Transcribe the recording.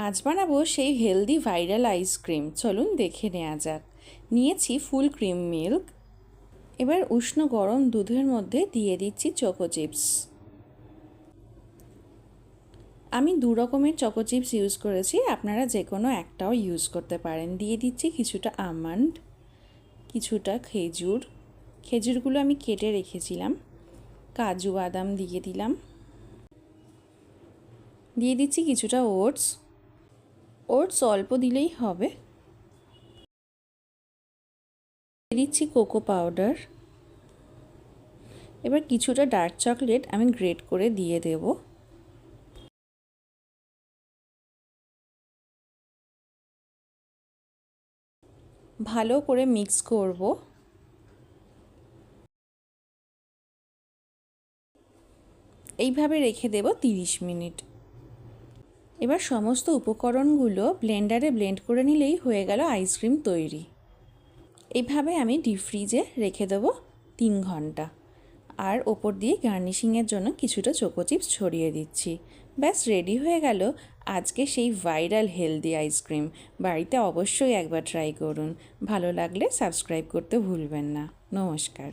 আজ বানাবো সেই হেলদি ভাইরাল আইসক্রিম। চলুন দেখে নেওয়া যাক। নিয়েছি ফুল ক্রিম মিল্ক। এবার উষ্ণ গরম দুধের মধ্যে দিয়ে দিচ্ছি চকো চিপস। আমি দু রকমের চকো চিপস ইউজ করেছি, আপনারা যে কোনো একটাও ইউজ করতে পারেন। দিয়ে দিচ্ছি কিছুটা আমন্ড, কিছুটা খেজুরগুলো আমি কেটে রেখেছিলাম, কাজু বাদাম দিয়ে দিলাম। দিয়ে দিচ্ছি কিছুটা ওটস অল্প দিলেই হবে। দিয়ে দিচ্ছি কোকো পাউডার। এবার কিছুটা ডার্ক চকলেট আমি গ্রেট করে দিয়ে দেব। ভালো করে মিক্স করব। এইভাবে রেখে দেব 30 মিনিট। এবার সমস্ত উপকরণগুলো ব্লেন্ডারে ব্লেন্ড করে নিলেই হয়ে গেল আইসক্রিম তৈরি। এইভাবে আমি ডিপ ফ্রিজে রেখে দেবো 3 ঘন্টা। আর ওপর দিয়ে গার্নিশিংয়ের জন্য কিছুটা চকো চিপস ছড়িয়ে দিচ্ছি। ব্যাস রেডি হয়ে গেল আজকে সেই ভাইরাল হেলদি আইসক্রিম। বাড়িতে অবশ্যই একবার ট্রাই করুন। ভালো লাগলে সাবস্ক্রাইব করতে ভুলবেন না। নমস্কার।